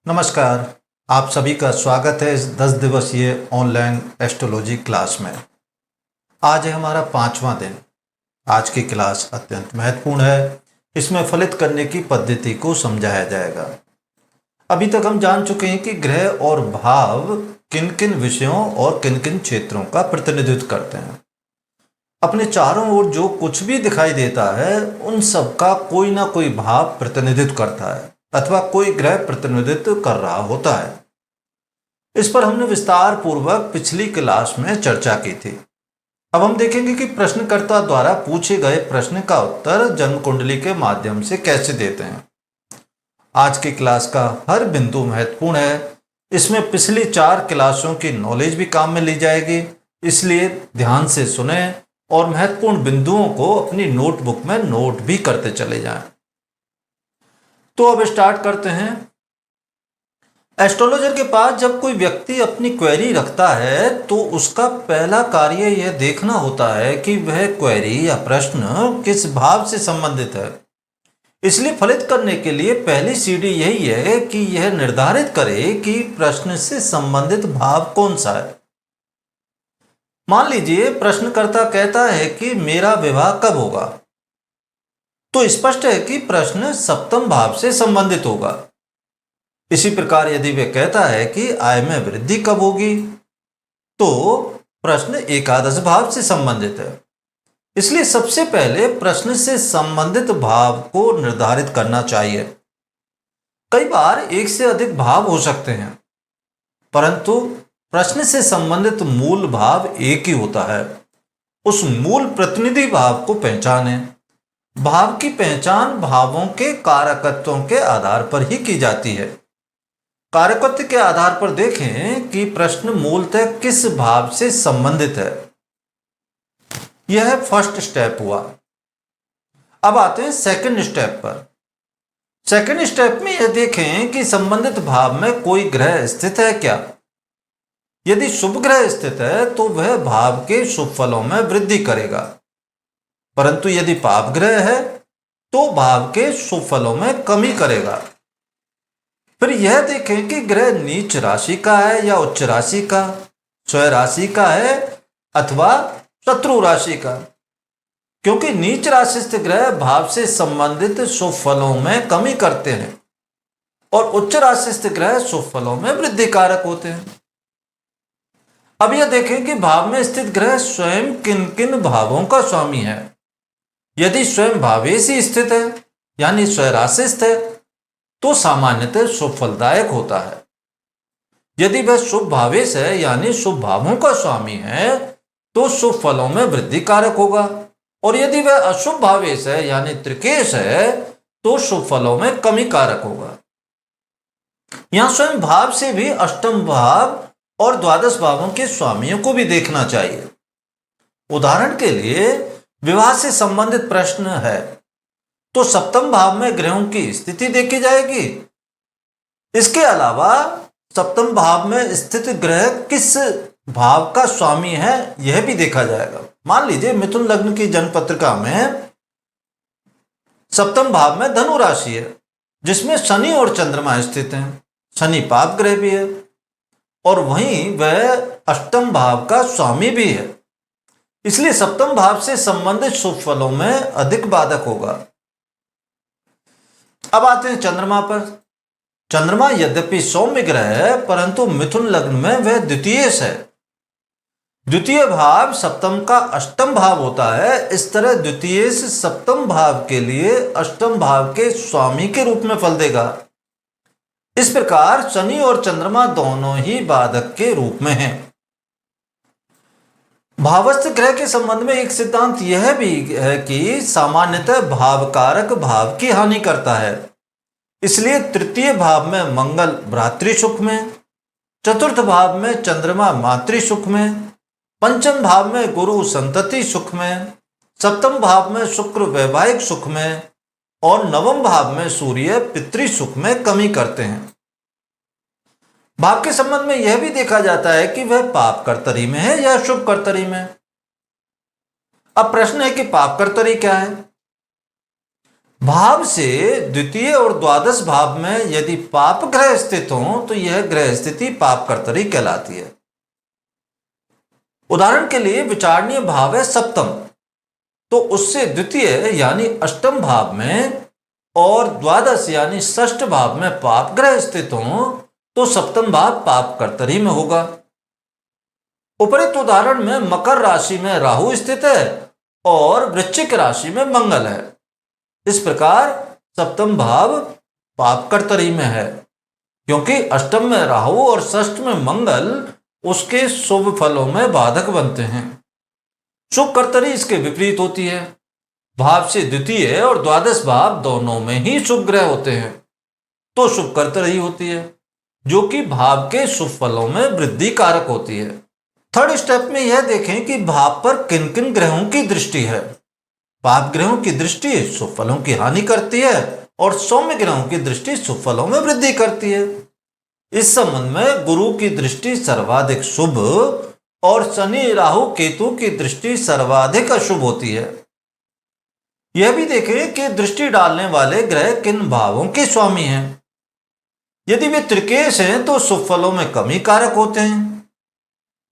नमस्कार। आप सभी का स्वागत है इस 10 दिवसीय ऑनलाइन एस्ट्रोलॉजी क्लास में। आज है हमारा 5वां दिन। आज की क्लास अत्यंत महत्वपूर्ण है। इसमें फलित करने की पद्धति को समझाया जाएगा। अभी तक हम जान चुके हैं कि ग्रह और भाव किन किन विषयों और किन किन क्षेत्रों का प्रतिनिधित्व करते हैं। अपने चारों ओर जो कुछ भी दिखाई देता है उन सब का कोई ना कोई भाव प्रतिनिधित्व करता है अथवा कोई ग्रह प्रतिनिधित्व कर रहा होता है। इस पर हमने विस्तार पूर्वक पिछली क्लास में चर्चा की थी। अब हम देखेंगे कि प्रश्नकर्ता द्वारा पूछे गए प्रश्न का उत्तर जन्म कुंडली के माध्यम से कैसे देते हैं। आज की क्लास का हर बिंदु महत्वपूर्ण है। इसमें पिछली 4 क्लासों की नॉलेज भी काम में ली जाएगी, इसलिए ध्यान से सुने और महत्वपूर्ण बिंदुओं को अपनी नोटबुक में नोट भी करते चले जाएं। तो अब स्टार्ट करते हैं। एस्ट्रोलॉजर के पास जब कोई व्यक्ति अपनी क्वेरी रखता है तो उसका पहला कार्य यह देखना होता है कि वह क्वेरी या प्रश्न किस भाव से संबंधित है। इसलिए फलित करने के लिए पहली सीढ़ी यही है कि यह निर्धारित करे कि प्रश्न से संबंधित भाव कौन सा है। मान लीजिए प्रश्नकर्ता कहता है कि मेरा विवाह कब होगा, तो स्पष्ट है कि प्रश्न सप्तम भाव से संबंधित होगा। इसी प्रकार यदि वे कहता है कि आय में वृद्धि कब होगी, तो प्रश्न एकादश भाव से संबंधित है। इसलिए सबसे पहले प्रश्न से संबंधित भाव को निर्धारित करना चाहिए। कई बार एक से अधिक भाव हो सकते हैं, परंतु प्रश्न से संबंधित मूल भाव एक ही होता है। उस मूल प्रतिनिधि भाव को पहचानें। भाव की पहचान भावों के कारकत्वों के आधार पर ही की जाती है। कारकत्व के आधार पर देखें कि प्रश्न मूलतः किस भाव से संबंधित है। यह फर्स्ट स्टेप हुआ। अब आते हैं सेकंड स्टेप पर। सेकंड स्टेप में यह देखें कि संबंधित भाव में कोई ग्रह स्थित है क्या। यदि शुभ ग्रह स्थित है तो वह भाव के शुभ फलों में वृद्धि करेगा, परंतु यदि पाप ग्रह है तो भाव के शुभ फलों में कमी करेगा। फिर यह देखें कि ग्रह नीच राशि का है या उच्च राशि का, स्वय राशि का है अथवा शत्रु राशि का, क्योंकि नीच राशिस्थ ग्रह भाव से संबंधित शुभ फलों में कमी करते हैं और उच्च राशिस्थ ग्रह शुभ फलों में वृद्धि कारक होते हैं। अब यह देखें कि भाव में स्थित ग्रह स्वयं किन किन भावों का स्वामी है। यदि स्वयं भावेश ही स्थित है यानी स्वय राशिस्थ है तो सामान्यतः शुभ फलदायक होता है। यदि वह शुभ भावेश है यानी शुभ भावों का स्वामी है तो शुभ फलों में वृद्धि कारक होगा, और यदि वह अशुभ भावेश है यानी त्रिकेश है तो शुभ फलों में कमी कारक होगा। यहां स्वयं भाव से भी अष्टम भाव और द्वादश भावों के स्वामियों को भी देखना चाहिए। उदाहरण के लिए विवाह से संबंधित प्रश्न है तो सप्तम भाव में ग्रहों की स्थिति देखी जाएगी। इसके अलावा सप्तम भाव में स्थित ग्रह किस भाव का स्वामी है यह भी देखा जाएगा। मान लीजिए मिथुन लग्न की जन्म पत्रिका में सप्तम भाव में धनु राशि है जिसमें शनि और चंद्रमा स्थित हैं। शनि पाप ग्रह भी है और वहीं वह अष्टम भाव का स्वामी भी है, इसलिए सप्तम भाव से संबंधित शुभ फलों में अधिक बाधक होगा। अब आते हैं चंद्रमा पर। चंद्रमा यद्यपि सौम्य ग्रह है परंतु मिथुन लग्न में वह द्वितीयेश है। द्वितीय भाव सप्तम का अष्टम भाव होता है। इस तरह द्वितीयेश सप्तम भाव के लिए अष्टम भाव के स्वामी के रूप में फल देगा। इस प्रकार शनि और चंद्रमा दोनों ही बाधक के रूप में हैं। भावस्थ ग्रह के संबंध में एक सिद्धांत यह भी है कि सामान्यतः भावकारक भाव की हानि करता है। इसलिए तृतीय भाव में मंगल भ्रातृ सुख में, चतुर्थ भाव में चंद्रमा मातृ सुख में, पंचम भाव में गुरु संतति सुख में, सप्तम भाव में शुक्र वैवाहिक सुख में और नवम भाव में सूर्य पितृ सुख में कमी करते हैं। भाव के संबंध में यह भी देखा जाता है कि वह पाप कर्तरी में है या शुभ कर्तरी में। अब प्रश्न है कि पाप कर्तरी क्या है। भाव से द्वितीय और द्वादश भाव में यदि पाप ग्रह स्थित हो तो यह ग्रह स्थिति पाप कर्तरी कहलाती है। उदाहरण के लिए विचारणीय भाव है सप्तम, तो उससे द्वितीय यानी अष्टम भाव में और द्वादश यानी षष्ठ भाव में पाप ग्रह स्थित हो तो सप्तम भाव पाप कर्तरी में होगा। उपरोक्त उदाहरण में मकर राशि में राहु स्थित है और वृश्चिक राशि में मंगल है। इस प्रकार सप्तम भाव पाप कर्तरी में है, क्योंकि अष्टम में राहु और षष्ठ में मंगल उसके शुभ फलों में बाधक बनते हैं। शुभ कर्तरी इसके विपरीत होती है। भाव से द्वितीय और द्वादश भाव दोनों में ही शुभ ग्रह होते हैं तो शुभ कर्तरी होती है, जो कि भाव के शुभ फलों में वृद्धि कारक होती है। थर्ड स्टेप में यह देखें कि भाव पर किन किन ग्रहों की दृष्टि है। पाप ग्रहों की दृष्टि शुभ फलों की हानि करती है और सौम्य ग्रहों की दृष्टि शुभ फलों में वृद्धि करती है। इस संबंध में गुरु की दृष्टि सर्वाधिक शुभ और शनि राहु केतु की दृष्टि सर्वाधिक अशुभ होती है। यह भी देखें कि दृष्टि डालने वाले ग्रह किन भावों के स्वामी हैं। यदि वे त्रिकेश हैं तो शुभ फलों में कमी कारक होते हैं।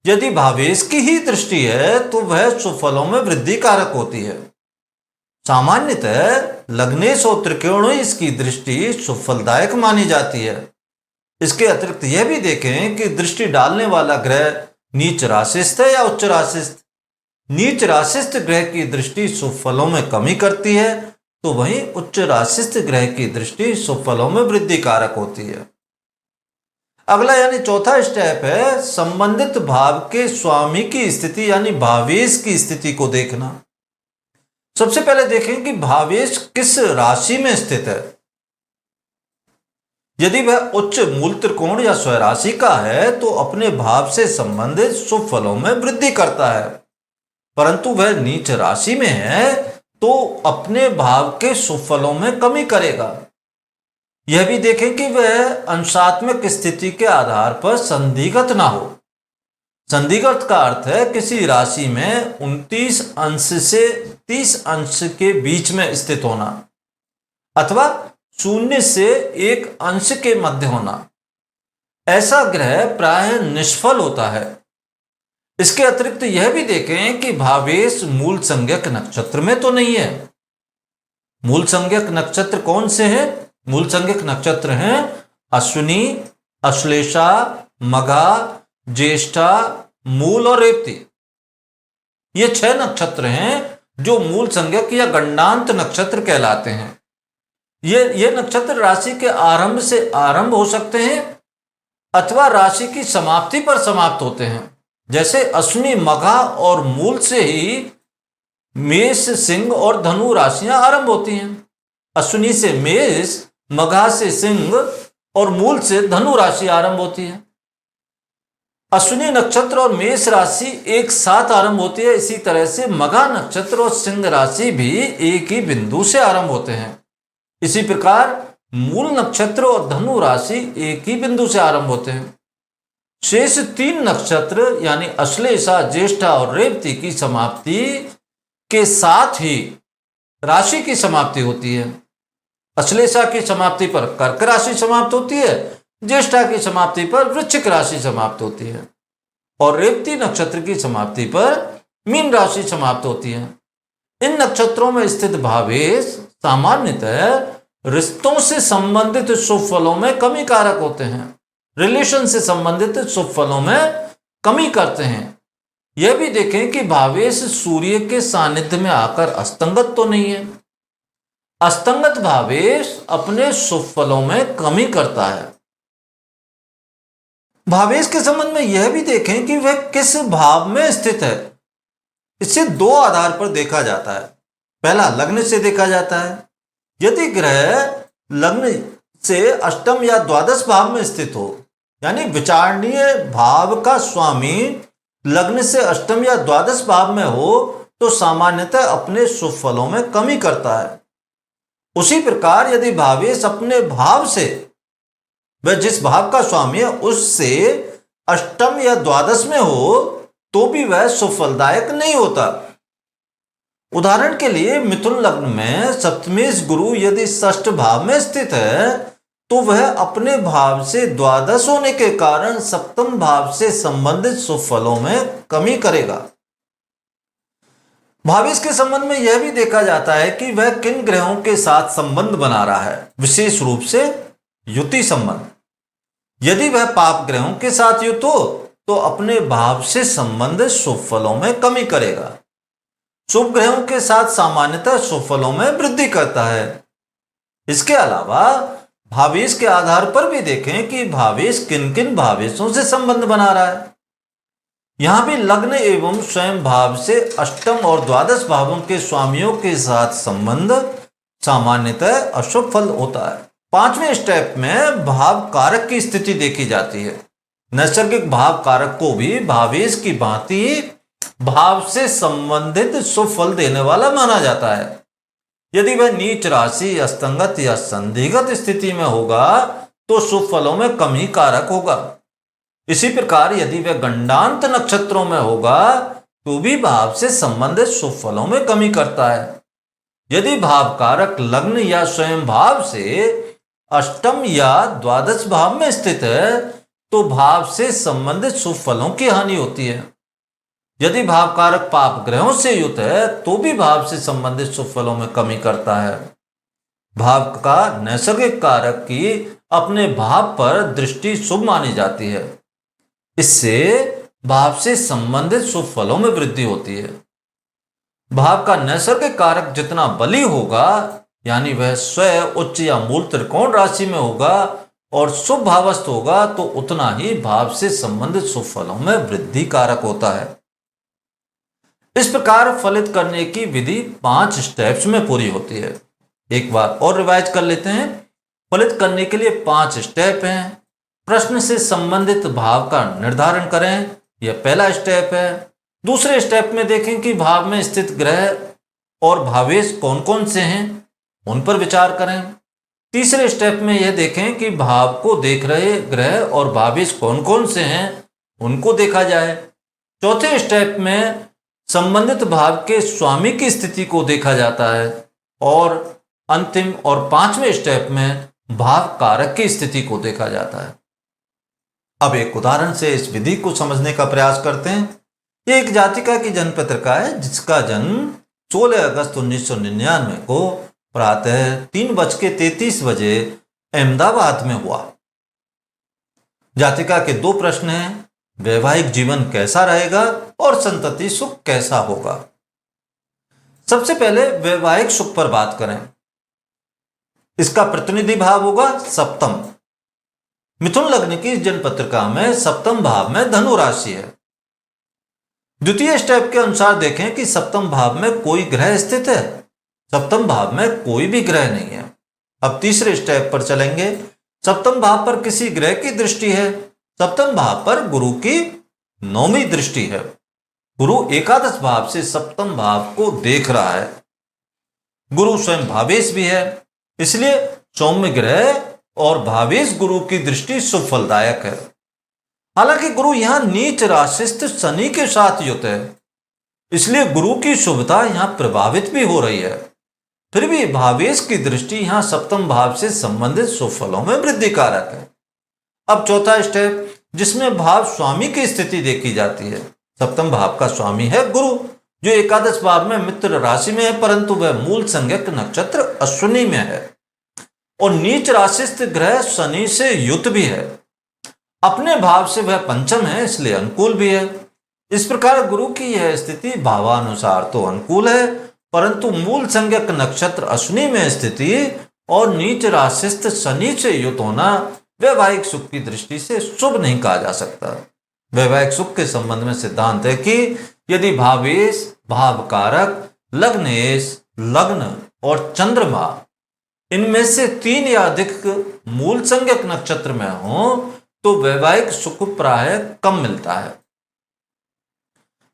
यदि भावेश की ही दृष्टि है तो वह शुभ फलों में वृद्धि कारक होती है। सामान्यतः लग्नेश और त्रिकोणेश की दृष्टि शुभ फलदायक मानी जाती है। इसके अतिरिक्त यह भी देखें कि दृष्टि डालने वाला ग्रह नीच राशिस्थ है या उच्च राशिस्थ। नीच राशिस्थ ग्रह की दृष्टि शुभ फलों में कमी करती है, तो वहीं उच्च राशिस्थ ग्रह की दृष्टि शुभ फलों में वृद्धि कारक होती है। अगला यानी चौथा स्टेप है संबंधित भाव के स्वामी की स्थिति यानी भावेश की स्थिति को देखना। सबसे पहले देखें कि भावेश किस राशि में स्थित है। यदि वह उच्च मूल त्रिकोण या स्वराशि का है तो अपने भाव से संबंधित शुभ फलों में वृद्धि करता है, परंतु वह नीच राशि में है तो अपने भाव के शुभ फलों में कमी करेगा। यह भी देखें कि वह अंशात्मक स्थिति के आधार पर संदिग्ध ना हो। संदिग्ध का अर्थ है किसी राशि में 29 अंश से 30 अंश के बीच में स्थित होना अथवा 0 से 1 अंश के मध्य होना। ऐसा ग्रह प्रायः निष्फल होता है। इसके अतिरिक्त यह भी देखें कि भावेश मूल संज्ञक नक्षत्र में तो नहीं है। मूल संज्ञक नक्षत्र कौन से हैं? मूल संज्ञक नक्षत्र हैं अश्विनी, अश्लेषा, मघा, ज्येष्ठा, मूल और रेवती। ये 6 नक्षत्र हैं जो मूल संज्ञक या गंडांत नक्षत्र कहलाते हैं। ये नक्षत्र राशि के आरंभ से आरंभ हो सकते हैं अथवा राशि की समाप्ति पर समाप्त होते हैं। जैसे अश्विनी, मघा और मूल से ही मेष, सिंह और धनु राशियां आरंभ होती हैं। अश्विनी से मेष, मघा से सिंह और मूल से धनु राशि आरंभ होती है। अश्विनी नक्षत्र और मेष राशि एक साथ आरंभ होती है। इसी तरह से मघा नक्षत्र और सिंह राशि भी एक ही बिंदु से आरंभ होते हैं। इसी प्रकार मूल नक्षत्र और धनु राशि एक ही बिंदु से आरंभ होते हैं। शेष 3 नक्षत्र यानी अश्लेषा, ज्येष्ठा और रेवती की समाप्ति के साथ ही राशि की समाप्ति होती है। अश्लेषा की समाप्ति पर कर्क राशि समाप्त होती है, ज्येष्ठा की समाप्ति पर वृश्चिक राशि समाप्त होती है और रेवती नक्षत्र की समाप्ति पर मीन राशि समाप्त होती है। इन नक्षत्रों में स्थित भावेश सामान्यतः रिश्तों से संबंधित शुभ फलों में कमी कारक होते हैं। रिलेशन से संबंधित शुभ फलों में कमी करते हैं। यह भी देखें कि भावेश सूर्य के सानिध्य में आकर अस्तंगत तो नहीं है। अस्तंगत भावेश अपने शुभ फलों में कमी करता है। भावेश के संबंध में यह भी देखें कि वह किस भाव में स्थित है। इसे 2 आधार पर देखा जाता है। पहला लग्न से देखा जाता है। यदि ग्रह लग्न से अष्टम या द्वादश भाव में स्थित हो, यानी विचारणीय भाव का स्वामी लग्न से अष्टम या द्वादश भाव में हो, तो सामान्यतः अपने शुभ फलों में कमी करता है। उसी प्रकार यदि भावेश अपने भाव से, वह जिस भाव का स्वामी है उससे अष्टम या द्वादश में हो, तो भी वह शुभ फलदायक नहीं होता। उदाहरण के लिए मिथुन लग्न में सप्तमेश गुरु यदि षष्ठ भाव में स्थित है तो वह अपने भाव से द्वादश होने के कारण सप्तम भाव से संबंधित शुभ फलों में कमी करेगा। भावेश के संबंध में यह भी देखा जाता है कि वह किन ग्रहों के साथ संबंध बना रहा है, विशेष रूप से युति संबंध। यदि वह पाप ग्रहों के साथ युत हो तो अपने भाव से संबंधित शुभ फलों में कमी करेगा। शुभ ग्रहों के साथ सामान्यतः शुभ फलों में वृद्धि करता है। इसके अलावा भावेश के आधार पर भी देखें कि भावेश किन किन भावेशों से संबंध बना रहा है। यहां भी लग्न एवं स्वयं भाव से अष्टम और द्वादश भावों के स्वामियों के साथ संबंध सामान्यतः अशुभ फल होता है। पांचवें स्टेप में भाव कारक की स्थिति देखी जाती है। नैसर्गिक भाव कारक को भी भावेश की भांति भाव से संबंधित शुभ फल देने वाला माना जाता है। यदि वह नीच राशि, अस्तंगत या संधिगत स्थिति में होगा तो शुभ फलों में कमी कारक होगा। इसी प्रकार यदि वह गंडांत नक्षत्रों में होगा तो भी भाव से संबंधित शुभ फलों में कमी करता है। यदि भाव कारक लग्न या स्वयं भाव से अष्टम या द्वादश भाव में स्थित है तो भाव से संबंधित शुभ फलों की हानि होती है। यदि भाव कारक पाप ग्रहों से युक्त है तो भी भाव से संबंधित शुभ फलों में कमी करता है। भाव का नैसर्गिक कारक की अपने भाव पर दृष्टि शुभ मानी जाती है। इससे भाव से संबंधित शुभ फलों में वृद्धि होती है। भाव का नैसर्गिक कारक जितना बली होगा, यानी वह स्वयं उच्च या मूल त्रिकोण राशि में होगा और शुभ भावस्थ होगा तो उतना ही भाव से संबंधित शुभ फलों में वृद्धि कारक होता है। इस प्रकार फलित करने की विधि 5 स्टेप्स में पूरी होती है। एक बार और रिवाइज कर लेते हैं। फलित करने के लिए 5 स्टेप हैं। प्रश्न से संबंधित भाव का निर्धारण करें, यह पहला स्टेप है। दूसरे स्टेप में देखें कि भाव में स्थित ग्रह और भावेश कौन कौन से हैं, उन पर विचार करें। तीसरे स्टेप में यह देखें कि भाव को देख रहे ग्रह और भावेश कौन कौन से हैं, उनको देखा जाए। चौथे स्टेप में संबंधित भाव के स्वामी की स्थिति को देखा जाता है और अंतिम और 5वें स्टेप में भाव कारक की स्थिति को देखा जाता है। अब एक उदाहरण से इस विधि को समझने का प्रयास करते हैं। ये एक जातिका की जन्म पत्रिका है जिसका जन्म 16 अगस्त 1999 को प्रातः 3:33 बजे अहमदाबाद में हुआ। जातिका के 2 प्रश्न हैं, वैवाहिक जीवन कैसा रहेगा और संतति सुख कैसा होगा। सबसे पहले वैवाहिक सुख पर बात करें। इसका प्रतिनिधि भाव होगा सप्तम। मिथुन लग्न की जन्म पत्रिका में सप्तम भाव में धनु राशि है। द्वितीय स्टेप के अनुसार देखें कि सप्तम भाव में कोई ग्रह स्थित है। सप्तम भाव में कोई भी ग्रह नहीं है। अब तीसरे स्टेप पर चलेंगे। सप्तम भाव पर किसी ग्रह की दृष्टि है। सप्तम भाव पर गुरु की 9वीं दृष्टि है। गुरु एकादश भाव से सप्तम भाव को देख रहा है। गुरु स्वयं भावेश भी है, इसलिए सौम्य ग्रह और भावेश गुरु की दृष्टि शुभ फलदायक है। हालांकि गुरु यहां नीच राशिस्थ शनि के साथ युक्त है, इसलिए गुरु की शुभता यहां प्रभावित भी हो रही है। फिर भी भावेश की दृष्टि यहां सप्तम भाव से संबंधित शुभ फलों में वृद्धि कारक है। अब चौथा स्टेप जिसमें भाव स्वामी की स्थिति देखी जाती है। सप्तम भाव का स्वामी है गुरु, जो एकादश भाव में मित्र राशि में है, परंतु वह मूल संज्ञक नक्षत्र अश्विनी में है और नीच राशिस्थ ग्रह शनि से युक्त भी है। अपने भाव से वह पंचम है, इसलिए अनुकूल भी है। इस प्रकार गुरु की यह स्थिति भावानुसार तो अनुकूल है, परंतु मूल संज्ञक नक्षत्र अश्विनी में स्थिति और नीच राशिस्थ शनि से युक्त होना वैवाहिक सुख की दृष्टि से शुभ नहीं कहा जा सकता। वैवाहिक सुख के संबंध में सिद्धांत है कि यदि भावेश, भाव कारक, लग्नेश, लग्न और चंद्रमा इनमें से 3 या अधिक मूल संज्ञक नक्षत्र में हो तो वैवाहिक सुख प्राय कम मिलता है।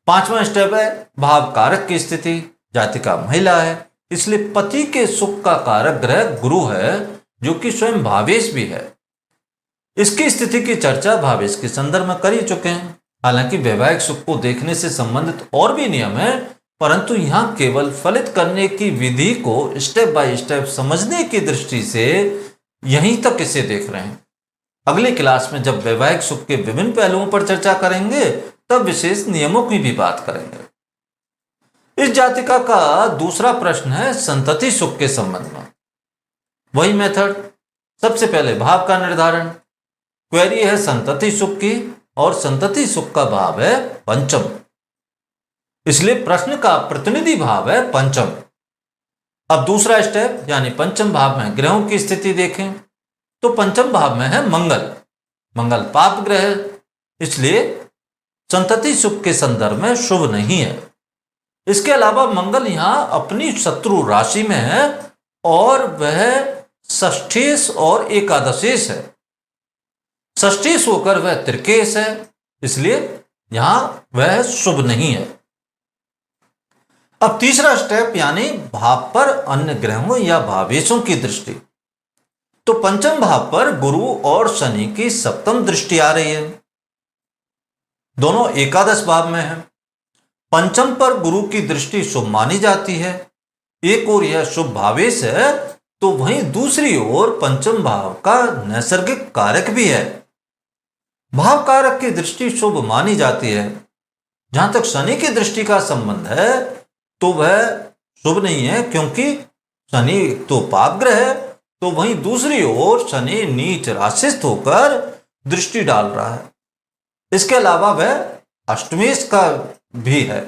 5वां स्टेप है भाव कारक की स्थिति। जातिका महिला है, इसलिए पति के सुख का कारक ग्रह गुरु है, जो कि स्वयं भावेश भी है। इसकी स्थिति की चर्चा भावेश के संदर्भ में कर ही चुके हैं। हालांकि वैवाहिक सुख को देखने से संबंधित और भी नियम है परंतु यहाँ केवल फलित करने की विधि को स्टेप बाय स्टेप समझने की दृष्टि से यहीं तक इसे देख रहे हैं। अगली क्लास में जब वैवाहिक सुख के विभिन्न पहलुओं पर चर्चा करेंगे तब विशेष नियमों की भी बात करेंगे। इस जातिका का दूसरा प्रश्न है संतति सुख के संबंध में। वही मेथड, सबसे पहले भाव का निर्धारण। क्वेरी है संतति सुख की और संतति सुख का भाव है पंचम, इसलिए प्रश्न का प्रतिनिधि भाव है पंचम। अब दूसरा स्टेप यानी पंचम भाव में ग्रहों की स्थिति देखें तो पंचम भाव में है मंगल। मंगल पाप ग्रह है, इसलिए संतति सुख के संदर्भ में शुभ नहीं है। इसके अलावा मंगल यहां अपनी शत्रु राशि में है और वह षष्ठेश और एकादशेश है। षष्ठेश होकर वह त्रिकेश है, इसलिए यहां वह शुभ नहीं है। अब तीसरा स्टेप यानी भाव पर अन्य ग्रहों या भावेशों की दृष्टि। तो पंचम भाव पर गुरु और शनि की सप्तम दृष्टि आ रही है, दोनों एकादश भाव में है। पंचम पर गुरु की दृष्टि शुभ मानी जाती है, एक और यह शुभ भावेश है तो वहीं दूसरी ओर पंचम भाव का नैसर्गिक कारक भी है। भाव कारक की दृष्टि शुभ मानी जाती है। जहां तक शनि की दृष्टि का संबंध है तो वह शुभ नहीं है, क्योंकि शनि तो पाप ग्रह है, तो वहीं दूसरी ओर शनि नीच राशिस्थ होकर दृष्टि डाल रहा है। इसके अलावा वह अष्टमेश का भी है।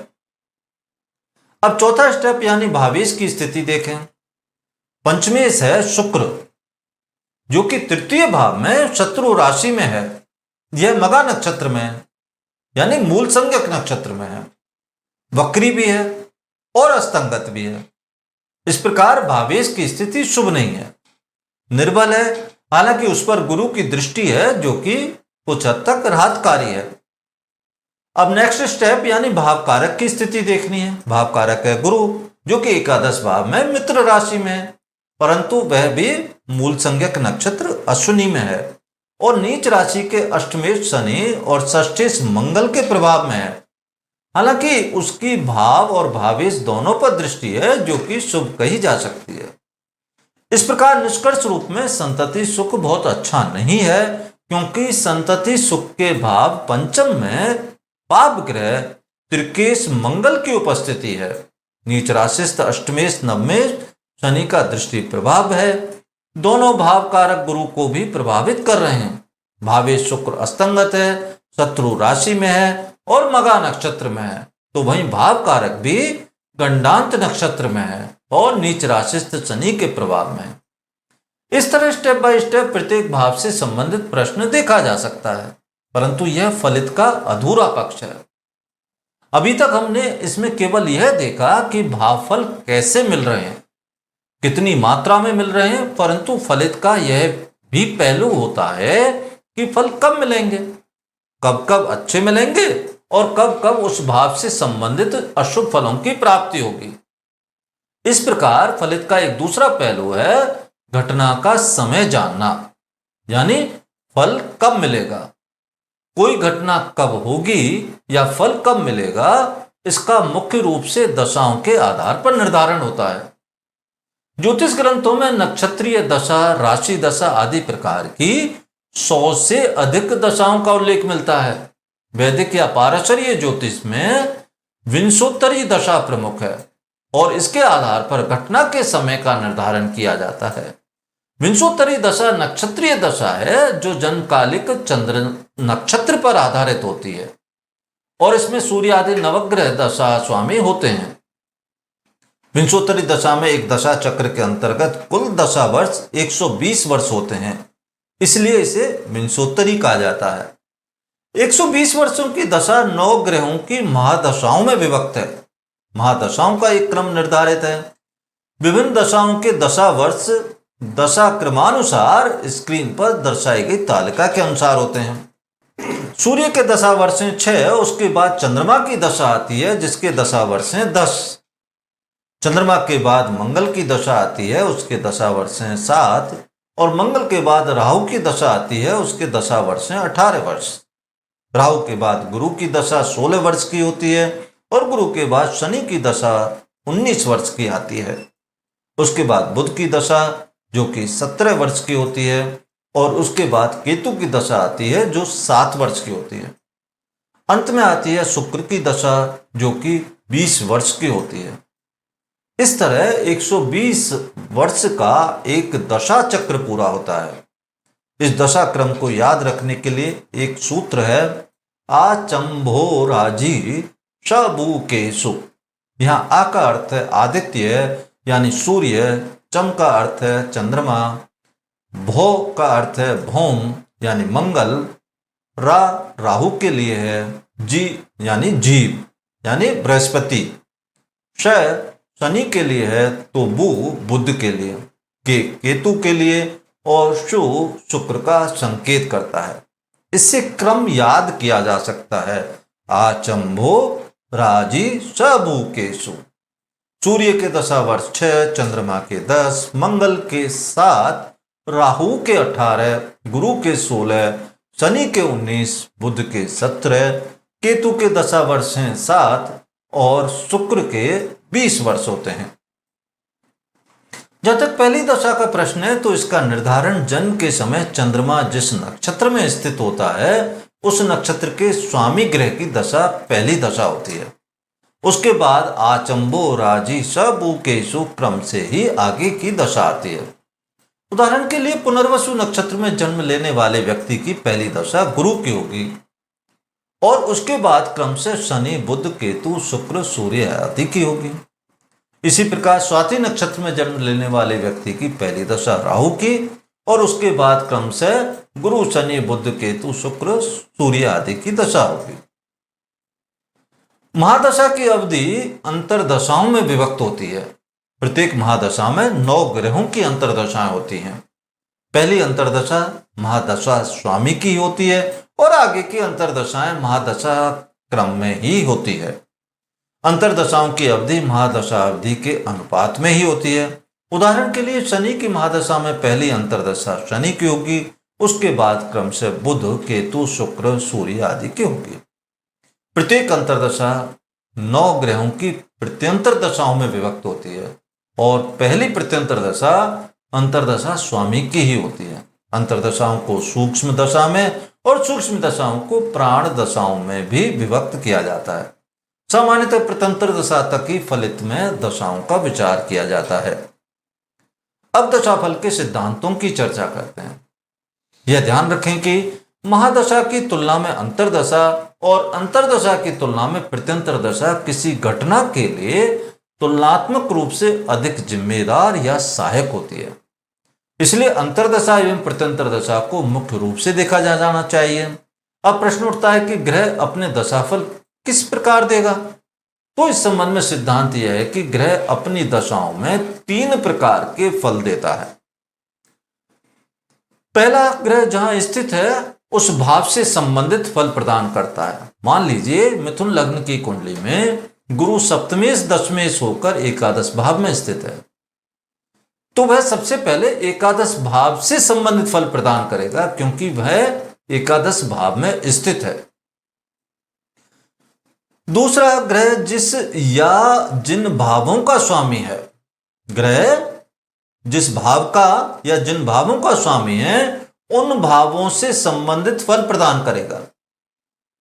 अब चौथा स्टेप यानी भावेश की स्थिति देखें। पंचमेश है शुक्र, जो कि तृतीय भाव में शत्रु राशि में है। यह मगा नक्षत्र में है, यानी मूल संज्ञक नक्षत्र में है, वक्री भी है और अस्तंगत भी है। इस प्रकार भावेश की स्थिति शुभ नहीं है, निर्बल है। हालांकि उस पर गुरु की दृष्टि है जो कि कुछ हद तक राहतकारी है। अब नेक्स्ट स्टेप यानी भाव कारक की स्थिति देखनी है। भाव कारक है गुरु, जो कि एकादश भाव में मित्र राशि में है, परंतु वह भी मूल संज्ञक नक्षत्र अश्विनी में है और नीच राशि के अष्टमेश शनि और षष्ठेश मंगल के प्रभाव में है। हालांकि उसकी भाव और भावेश दोनों पर दृष्टि है, जो कि शुभ कही जा सकती है। इस प्रकार निष्कर्ष रूप में संतति सुख बहुत अच्छा नहीं है, क्योंकि संतति सुख के भाव पंचम में पाप ग्रह त्रिकेश मंगल की उपस्थिति है। नीच राशिस्थ अष्टमेश नवमेश शनि का दृष्टि प्रभाव है। दोनों भाव कारक गुरु को भी प्रभावित कर रहे हैं। भावेश शुक्र अस्तंगत है, शत्रु राशि में है और मगा नक्षत्र में है, तो वहीं भाव कारक भी गंडांत नक्षत्र में है और नीच राशिस्थ शनि के प्रभाव में है। इस तरह स्टेप बाय स्टेप प्रत्येक भाव से संबंधित प्रश्न देखा जा सकता है, परंतु यह फलित का अधूरा पक्ष है। अभी तक हमने इसमें केवल यह देखा कि भावफल कैसे मिल रहे हैं, कितनी मात्रा में मिल रहे हैं, परंतु फलित का यह भी पहलू होता है कि फल कब मिलेंगे, कब कब अच्छे मिलेंगे और कब कब उस भाव से संबंधित अशुभ फलों की प्राप्ति होगी। इस प्रकार फलित का एक दूसरा पहलू है घटना का समय जानना, यानी फल कब मिलेगा। कोई घटना कब होगी या फल कब मिलेगा, इसका मुख्य रूप से दशाओं के आधार पर निर्धारण होता है। ज्योतिष ग्रंथों में नक्षत्रीय दशा, राशि दशा आदि प्रकार की 100 से अधिक दशाओं का उल्लेख मिलता है। वैदिक या पारशरीय ज्योतिष में विंशोत्तरी दशा प्रमुख है और इसके आधार पर घटना के समय का निर्धारण किया जाता है। विंशोत्तरी दशा नक्षत्रीय दशा है जो जन्मकालिक चंद्र नक्षत्र पर आधारित होती है और इसमें सूर्य आदि नवग्रह दशा स्वामी होते हैं। विंशोत्तरी दशा में एक दशा चक्र के अंतर्गत कुल दशा वर्ष 120 वर्ष होते हैं, इसलिए इसे विंशोत्तरी कहा जाता है। 120 वर्षों की दशा 9 ग्रहों की महादशाओं में विभक्त है। महादशाओं का एक क्रम निर्धारित है। विभिन्न दशाओं के दशा वर्ष दशा क्रमानुसार स्क्रीन पर दर्शाई गई तालिका के अनुसार होते हैं। सूर्य के दशा वर्षें 6, उसके बाद चंद्रमा की दशा आती है जिसके दशा वर्षें 10। चंद्रमा के बाद मंगल की दशा आती है, उसके दशा वर्षें 7 और मंगल के बाद राहु की दशा आती है, उसके दशा वर्षें 18 वर्ष। राहु के बाद गुरु की दशा 16 वर्ष की होती है और गुरु के बाद शनि की दशा 19 वर्ष की आती है। उसके बाद बुध की दशा जो कि 17 वर्ष की होती है, और उसके बाद केतु की दशा आती है जो 7 वर्ष की होती है। अंत में आती है शुक्र की दशा जो कि 20 वर्ष की होती है। इस तरह 120 वर्ष का एक दशा चक्र पूरा होता है। इस दशा क्रम को याद रखने के लिए एक सूत्र है, आचंभो राजी सबूकेशु। यहाँ आ का अर्थ है आदित्य यानी सूर्य, चम का अर्थ है चंद्रमा, भो का अर्थ है भौम यानी मंगल, रा राहु के लिए है, जी यानी जीव यानी बृहस्पति, श शनि के लिए है, तो बु बुध के लिए, के केतु के लिए, और शु शुक्र का संकेत करता है। इससे क्रम याद किया जा सकता है, आचंभो राजी सबूकेशु। सूर्य के दशा वर्ष 6, चंद्रमा के 10, मंगल के 7, राहु के 18, गुरु के 16, शनि के 19, बुध के 17, केतु के दशा वर्ष हैं 7 और शुक्र के 20 वर्ष होते हैं। जब तक पहली दशा का प्रश्न है तो इसका निर्धारण जन्म के समय चंद्रमा जिस नक्षत्र में स्थित होता है उस नक्षत्र के स्वामी ग्रह की दशा पहली दशा होती है। उसके बाद आचंबो राजी सबूकेशु क्रम से ही आगे की दशा आती है। उदाहरण के लिए पुनर्वसु नक्षत्र में जन्म लेने वाले व्यक्ति की पहली दशा गुरु की होगी और उसके बाद क्रम से शनि, बुध, केतु, शुक्र, सूर्य आदि की होगी। इसी प्रकार स्वाति नक्षत्र में जन्म लेने वाले व्यक्ति की पहली दशा राहु की और उसके बाद क्रम से गुरु, शनि, बुध, केतु, शुक्र, सूर्य आदि की दशा होगी। महादशा की अवधि अंतरदशाओं में विभक्त होती है। प्रत्येक महादशा में 9 ग्रहों की अंतरदशाएं होती हैं। पहली अंतरदशा महादशा स्वामी की होती है और आगे की अंतरदशाएं महादशा क्रम में ही होती है। अंतरदशाओं की अवधि महादशा अवधि के अनुपात में ही होती है। उदाहरण के लिए शनि की महादशा में पहली अंतरदशा शनि की होगी, उसके बाद क्रम से बुध, केतु, शुक्र, सूर्य आदि की होगी। प्रत्येक अंतरदशा 9 ग्रहों की प्रत्यंतर दशाओं में विभक्त होती है और पहली प्रत्यंतर दशा अंतरदशा स्वामी की ही होती है। अंतरदशाओं को सूक्ष्म दशा में और सूक्ष्म दशाओं को प्राण दशाओं में भी विभक्त किया जाता है। सामान्यतः प्रत्यंतर दशा तक ही फलित में दशाओं का विचार किया जाता है। अब दशाफल के सिद्धांतों की चर्चा करते हैं। यह ध्यान रखें कि महादशा की तुलना में अंतरदशा और अंतरदशा की तुलना में प्रत्यंतर दशा किसी घटना के लिए तुलनात्मक रूप से अधिक जिम्मेदार या सहायक होती है। इसलिए अंतरदशा एवं प्रत्यंतर दशा को मुख्य रूप से देखा जाना चाहिए। अब प्रश्न उठता है कि ग्रह अपने दशाफल किस प्रकार देगा। तो इस संबंध में सिद्धांत यह है कि ग्रह अपनी दशाओं में 3 प्रकार के फल देता है। पहला, ग्रह जहां स्थित है उस भाव से संबंधित फल प्रदान करता है। मान लीजिए मिथुन लग्न की कुंडली में गुरु सप्तमेश दशमेश होकर एकादश भाव में स्थित है, तो वह सबसे पहले एकादश भाव से संबंधित फल प्रदान करेगा क्योंकि वह एकादश भाव में स्थित है। दूसरा, ग्रह जिस या जिन भावों का स्वामी है, ग्रह जिस भाव का या जिन भावों का स्वामी है उन भावों से संबंधित फल प्रदान करेगा।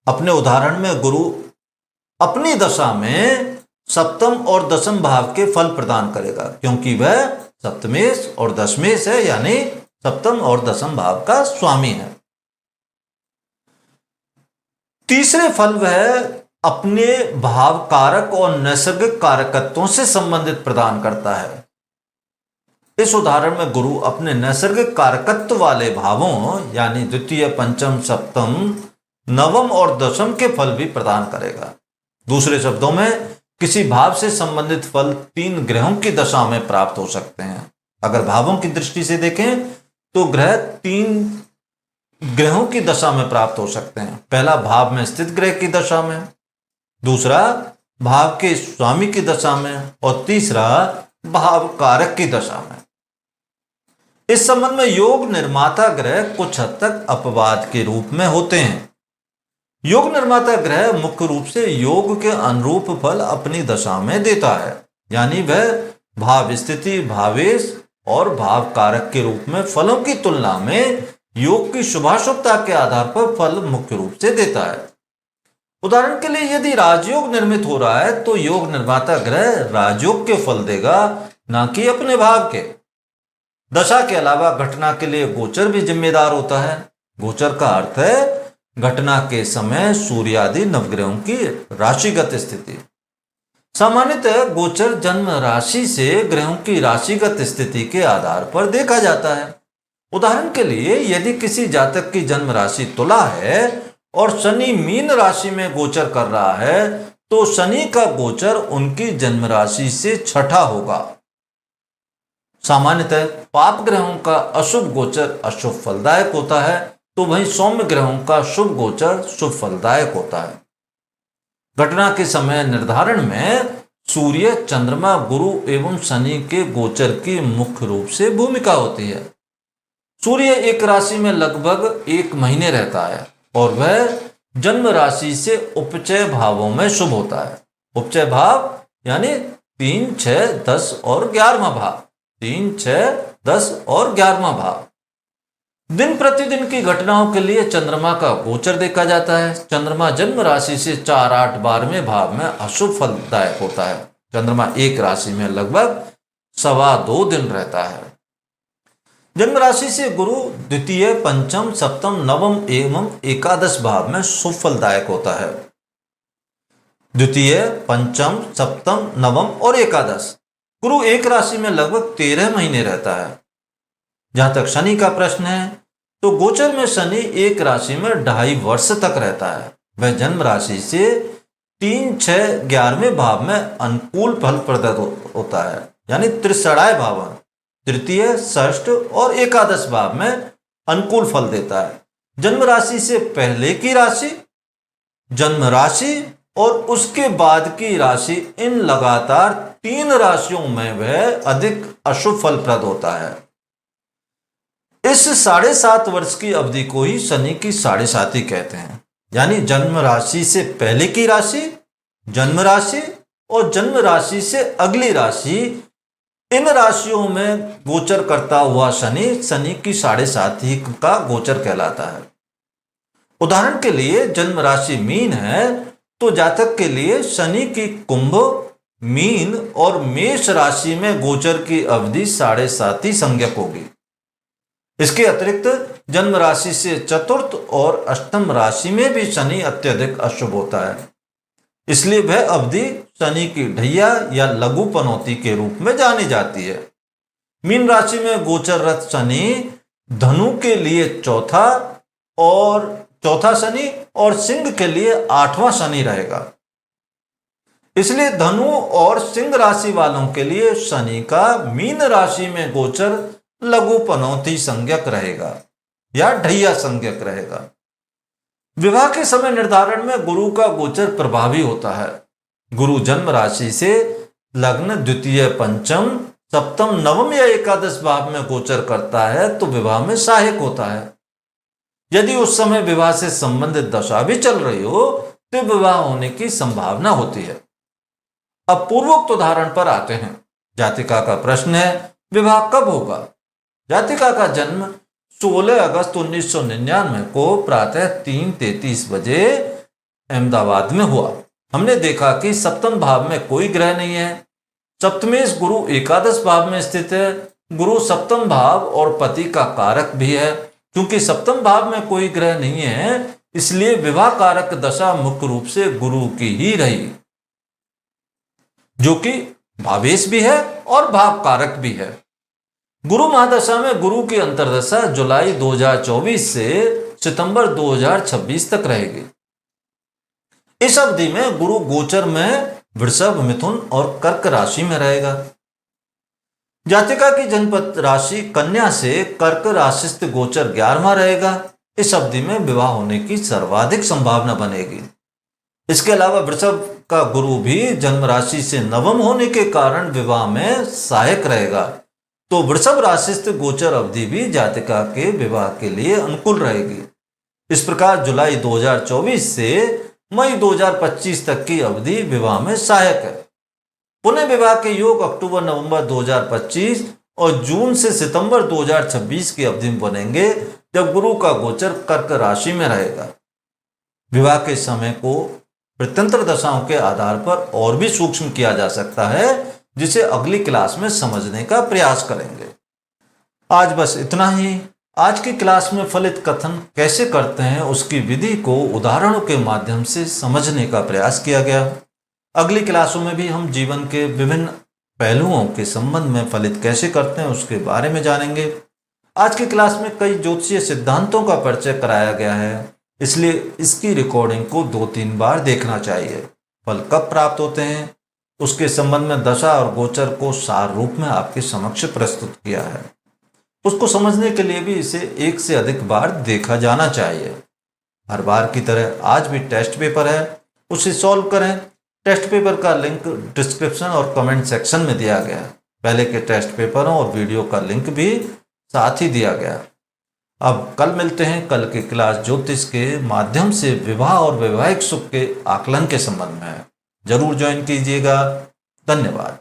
अपने उदाहरण में गुरु अपनी दशा में सप्तम और दशम भाव के फल प्रदान करेगा क्योंकि वह सप्तमेश और दशमेश है, यानी सप्तम और दशम भाव का स्वामी है। तीसरे फल वह अपने भाव कारक और नैसर्गिक कारकत्वों से संबंधित प्रदान करता है। इस उदाहरण में गुरु अपने नैसर्गिक कारकत्व वाले भावों यानी द्वितीय, पंचम, सप्तम, नवम और दशम के फल भी प्रदान करेगा। दूसरे शब्दों में किसी भाव से संबंधित फल 3 ग्रहों की दशा में प्राप्त हो सकते हैं। अगर भावों की दृष्टि से देखें तो ग्रह 3 ग्रहों की दशा में प्राप्त हो सकते हैं। पहला, भाव में स्थित ग्रह की दशा में, दूसरा भाव के स्वामी की दशा में और तीसरा भाव कारक की दशा में। इस संबंध में योग निर्माता ग्रह कुछ हद तक अपवाद के रूप में होते हैं। योग निर्माता ग्रह मुख्य रूप से योग के अनुरूप फल अपनी दशा में देता है, यानी वह भाव स्थिति, भावेश और भाव कारक के रूप में फलों की तुलना में योग की शुभाशुभता के आधार पर फल मुख्य रूप से देता है। उदाहरण के लिए यदि राजयोग निर्मित हो रहा है तो योग निर्माता ग्रह राजयोग के फल देगा, ना कि अपने भाव के। दशा के अलावा घटना के लिए गोचर भी जिम्मेदार होता है। गोचर का अर्थ है घटना के समय सूर्य आदि नवग्रहों की राशिगत स्थिति। सामान्यतः गोचर जन्म राशि से ग्रहों की राशिगत स्थिति के आधार पर देखा जाता है। उदाहरण के लिए यदि किसी जातक की जन्म राशि तुला है और शनि मीन राशि में गोचर कर रहा है तो शनि का गोचर उनकी जन्म राशि से छठा होगा। सामान्यतः पाप ग्रहों का अशुभ गोचर अशुभ फलदायक होता है, तो वहीं सौम्य ग्रहों का शुभ गोचर शुभ फलदायक होता है। घटना के समय निर्धारण में सूर्य, चंद्रमा, गुरु एवं शनि के गोचर की मुख्य रूप से भूमिका होती है। सूर्य एक राशि में लगभग 1 महीने रहता है और वह जन्म राशि से उपचय भावों में शुभ होता है। उपचय भाव यानी 3, 6, 10 और 11वां भाव। 3, 6, 10 और 11वां भाव। दिन प्रतिदिन की घटनाओं के लिए चंद्रमा का गोचर देखा जाता है। चंद्रमा जन्म राशि से 4, 8, 12वें भाव में अशुभ फलदायक होता है। चंद्रमा एक राशि में लगभग 2.25 दिन रहता है। जन्म राशि से गुरु द्वितीय, पंचम, सप्तम, नवम एवं एकादश भाव में शुभ फलदायक होता है। द्वितीय, पंचम, सप्तम, नवम और एकादश। गुरु एक राशि में लगभग 13 महीने रहता है। जहां तक शनि का प्रश्न है तो गोचर में शनि एक राशि में 2.5 वर्ष तक रहता है। वह जन्म राशि से 3, 6, 11वें भाव में अनुकूल फल प्रदत्त होता है, यानी त्रिषणाय भाव, तृतीय, षष्ठ और एकादश भाव में अनुकूल फल देता है। जन्म राशि से पहले की राशि, जन्म राशि और उसके बाद की राशि, इन लगातार 3 राशियों में वह अधिक अशुभ फलप्रद होता है। इस 7.5 वर्ष की अवधि को ही शनि की 7.5 कहते हैं, यानी जन्म राशि से पहले की राशि, जन्म राशि और जन्म राशि से अगली राशि, इन राशियों में गोचर करता हुआ शनि की 7.5 का गोचर कहलाता है। उदाहरण के लिए जन्म राशि मीन है तो जातक के लिए शनि की कुंभ, मीन और मेष राशि में गोचर की अवधि 7.5 संज्ञक होगी। इसके अतिरिक्त जन्म राशि से चतुर्थ और अष्टम राशि में भी शनि अत्यधिक अशुभ होता है, इसलिए वह अवधि शनि की ढैया या लघु पनौती के रूप में जानी जाती है। मीन राशि में गोचररत शनि धनु के लिए चौथा शनि और सिंह के लिए 8वां शनि रहेगा। इसलिए धनु और सिंह राशि वालों के लिए शनि का मीन राशि में गोचर लघु पनौती संज्ञक रहेगा या ढैया संज्ञक रहेगा। विवाह के समय निर्धारण में गुरु का गोचर प्रभावी होता है। गुरु जन्म राशि से लग्न द्वितीय, पंचम, सप्तम, नवम या एकादश भाव में गोचर करता है तो विवाह में सहायक होता है। यदि उस समय विवाह से संबंधित दशा भी चल रही हो तो विवाह होने की संभावना होती है। अब पूर्वोक्त उदाहरण पर आते हैं। जातिका का प्रश्न है, विवाह कब होगा? जातिका का जन्म 16 अगस्त 1999 को प्रातः 3:33 बजे अहमदाबाद में हुआ। हमने देखा कि सप्तम भाव में कोई ग्रह नहीं है। सप्तमेश गुरु एकादश भाव में स्थित है। गुरु सप्तम भाव और पति का कारक भी है। क्योंकि सप्तम भाव में कोई ग्रह नहीं है इसलिए विवाह कारक दशा मुख्य रूप से गुरु की ही रही, जो कि भावेश भी है और भाव कारक भी है। गुरु महादशा में गुरु की अंतर्दशा जुलाई 2024 से सितंबर 2026 तक रहेगी। इस अवधि में गुरु गोचर में वृषभ, मिथुन और कर्क राशि में रहेगा। जातिका की जन्मपत्र राशि कन्या से कर्क राशिस्थ गोचर 11वां रहेगा। इस अवधि में विवाह होने की सर्वाधिक संभावना बनेगी। इसके अलावा वृषभ का गुरु भी जन्म राशि से नवम होने के कारण विवाह में सहायक रहेगा, तो वृषभ राशिस्थ गोचर अवधि भी जातिका के विवाह के लिए अनुकूल रहेगी। इस प्रकार जुलाई 2024 से मई 2025 तक की अवधि विवाह में सहायक है। पुनः विवाह के योग अक्टूबर नवंबर 2025 और जून से सितंबर 2026 की अवधि में बनेंगे, जब गुरु का गोचर कर्क राशि में रहेगा। विवाह के समय को प्रत्यंतर दशाओं के आधार पर और भी सूक्ष्म किया जा सकता है, जिसे अगली क्लास में समझने का प्रयास करेंगे। आज बस इतना ही। आज की क्लास में फलित कथन कैसे करते हैं उसकी विधि को उदाहरणों के माध्यम से समझने का प्रयास किया गया। अगली क्लासों में भी हम जीवन के विभिन्न पहलुओं के संबंध में फलित कैसे करते हैं उसके बारे में जानेंगे। आज की क्लास में कई ज्योतिषीय सिद्धांतों का परिचय कराया गया है, इसलिए इसकी रिकॉर्डिंग को 2-3 बार देखना चाहिए। फल कब प्राप्त होते हैं उसके संबंध में दशा और गोचर को सार रूप में आपके समक्ष प्रस्तुत किया है। उसको समझने के लिए भी इसे 1 से अधिक बार देखा जाना चाहिए। हर बार की तरह आज भी टेस्ट पेपर है, उसे सॉल्व करें। टेस्ट पेपर का लिंक डिस्क्रिप्शन और कमेंट सेक्शन में दिया गया है। पहले के टेस्ट पेपरों और वीडियो का लिंक भी साथ ही दिया गया। अब कल मिलते हैं। कल की क्लास ज्योतिष के माध्यम से विवाह और वैवाहिक सुख के आकलन के संबंध में है। जरूर ज्वाइन कीजिएगा। धन्यवाद।